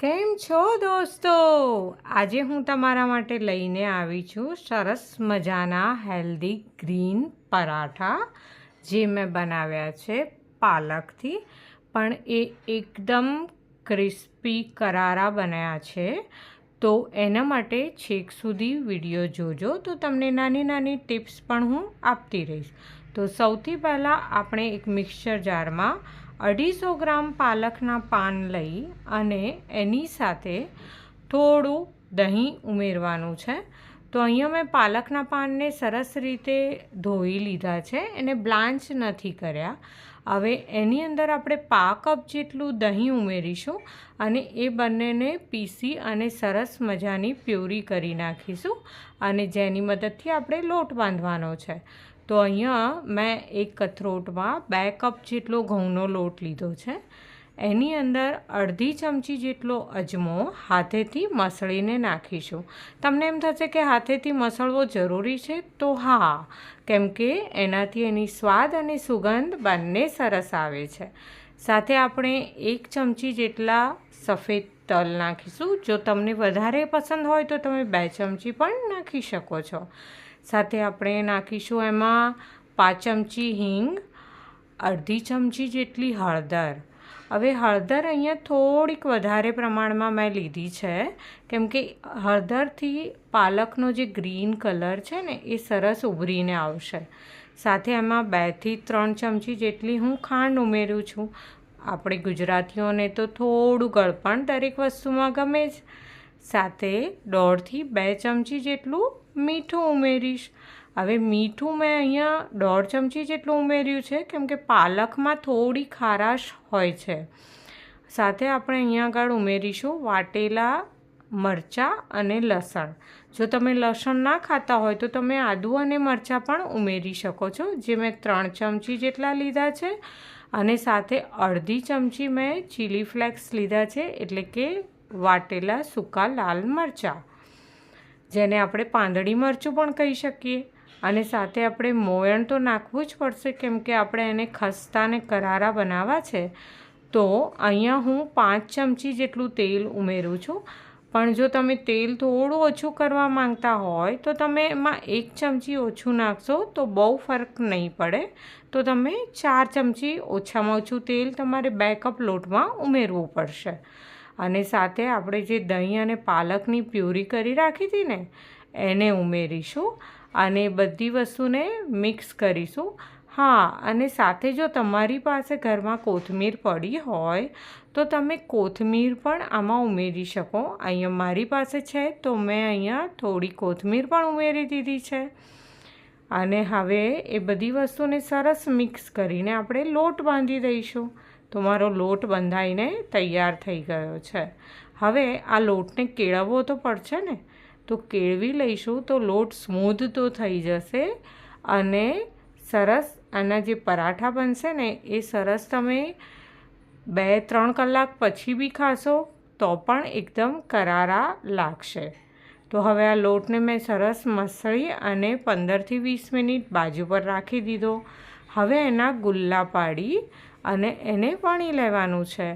કેમ છો દોસ્તો? આજે હું તમારા માટે લઈને આવી છું સરસ મજાના હેલ્ધી ગ્રીન પરાઠા જે મેં બનાવ્યા છે પાલકથી, પણ એ એકદમ ક્રિસ્પી કરારા બન્યા છે. તો એના માટે છેક સુધી વિડીયો જોજો તો તમને નાની નાની ટિપ્સ પણ હું આપતી રહીશ. તો સૌથી પહેલાં આપણે એક મિક્સર જારમાં 250 ગ્રામ પાલકના પાન લઈ અને એની સાથે થોડું દહીં ઉમેરવાનું છે. તો અહીંયા મેં પાલકના પાનને સરસ રીતે ધોઈ લીધા છે, એને બ્લાન્ચ નથી કર્યા. હવે એની અંદર આપણે 1/2 કપ જેટલું દહીં ઉમેરીશું અને એ બંનેને પીસી અને સરસ મજાની પ્યુરી કરી નાખીશું, અને જેની મદદથી આપણે લોટ બાંધવાનો છે. તો અહીંયા મેં એક કથરોટમાં 2 કપ જેટલો ઘઉંનો લોટ લીધો છે. એની અંદર અડધી ચમચી જેટલો અજમો હાથેથી મસળીને નાખીશું. તમને એમ થશે કે હાથેથી મસળવો જરૂરી છે? તો હા, કેમ કે એનાથી એની સ્વાદ અને સુગંધ બંને સરસ આવે છે. સાથે આપણે 1 ચમચી જેટલા સફેદ તલ નાખીશું. જો તમને વધારે પસંદ હોય તો તમે 2 ચમચી પણ નાખી શકો છો. સાથે આપણે નાખીશું એમાં 5 ચમચી હિંગ, અડધી ચમચી જેટલી હળદર. હવે હળદર અહીંયા થોડીક વધારે પ્રમાણમાં મેં લીધી છે, કેમ કે હળદરથી પાલકનો જે ગ્રીન કલર છે ને એ સરસ ઉભરીને આવશે. સાથે એમાં 2 થી 3 ચમચી જેટલી હું ખાંડ ઉમેરું છું. આપણે ગુજરાતીઓને તો થોડું ગળપણ દરેક વસ્તુમાં ગમે જ. સાથે 1.5 થી 2 ચમચી જેટલું મીઠું ઉમેરીશ. હવે મીઠું મેં અહીંયા 1.5 ચમચી જેટલું ઉમેર્યું છે, કેમ કે પાલકમાં થોડી ખારાશ હોય છે. સાથે આપણે અહીંયા આગળ ઉમેરીશું વાટેલા મરચાં અને લસણ. જો તમે લસણ ના ખાતા હોય તો તમે આદું અને મરચાં પણ ઉમેરી શકો છો, જે મેં 3 ચમચી જેટલા લીધા છે. અને સાથે અડધી ચમચી મેં ચીલી ફ્લેક્સ લીધા છે, એટલે કે વાટેલા સૂકા લાલ મરચાં, જેને આપણે પાંદડી મરચું પણ કહી શકીએ. અને સાથે આપણે મોયણ તો નાખવું જ પડશે, કેમ કે આપણે એને ખસ્તા અને કરારા બનાવવા છે. તો અહીંયા હું 5 ચમચી જેટલું તેલ ઉમેરું છું. પણ જો તમે તેલ થોડું ઓછું કરવા માંગતા હોય તો તમે એમાં 1 ચમચી ઓછું નાખશો તો બહુ ફરક નહીં પડે. તો તમે 4 ચમચી ઓછામાં ઓછું તેલ તમારે 2 કપ લોટમાં ઉમેરવું પડશે. અને સાથે આપણે જે દહીં અને પાલકની પ્યુરી કરી રાખી હતી ને એને ઉમેરીશું અને બધી વસ્તુને મિક્સ કરીશું. હા, અને સાથે જો તમારી પાસે ઘરમાં કોથમીર પડી હોય તો તમે કોથમીર પણ આમાં ઉમેરી શકો. અહીંયા મારી પાસે છે તો મેં અહીંયા થોડી કોથમીર પણ ઉમેરી દીધી છે. અને હવે એ બધી વસ્તુને સરસ મિક્સ કરીને આપણે લોટ બાંધી દઈશું. તો મારો લોટ બંધાઈને તૈયાર થઈ ગયો છે. હવે આ લોટને કેળવવો તો પડશે ને, તો કેળવી લઈશું તો લોટ સ્મૂધ તો થઈ જશે અને સરસ આના જે પરાઠા બનશે ને એ સરસ તમે 2-3 કલાક પછી બી ખાશો તો પણ એકદમ કરારા લાગશે. તો હવે આ લોટને મેં સરસ મસળી અને 15 થી 20 મિનિટ બાજુ પર રાખી દીધો. હવે એના ગુલ્લા પાડી અને એને વણી લેવાનું છે.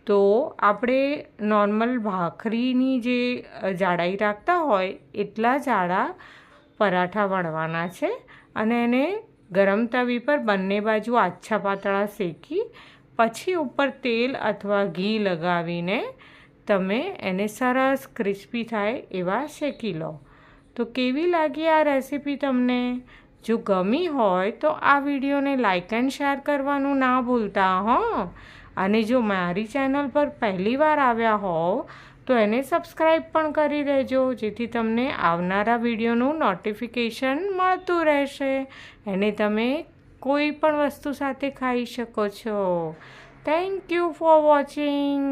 તો આપણે નોર્મલ ભાખરીની જે જાડાઈ રાખતા હોય એટલા જાડા પરાઠા વણવાના છે, અને એને ગરમ તવી પર બંને બાજુ આછા પાતળા શેકી પછી ઉપર તેલ અથવા ઘી લગાવીને તમે એને સરસ ક્રિસ્પી થાય એવા શેકી લો. તો કેવી લાગી આ રેસીપી તમને? જો ગમી હોય તો આ વિડીયોને લાઇક એન્ડ શેર કરવાનું ના ભૂલતા હો. અને જો મારી ચેનલ પર પહેલીવાર આવ્યા હોવ તો એને સબસ્ક્રાઈબ પણ કરી દેજો, જેથી તમને આવનારા વિડીયોનું નોટિફિકેશન મળતું રહેશે. એને તમે કોઈ પણ વસ્તુ સાથે ખાઈ શકો છો. Thank you for watching.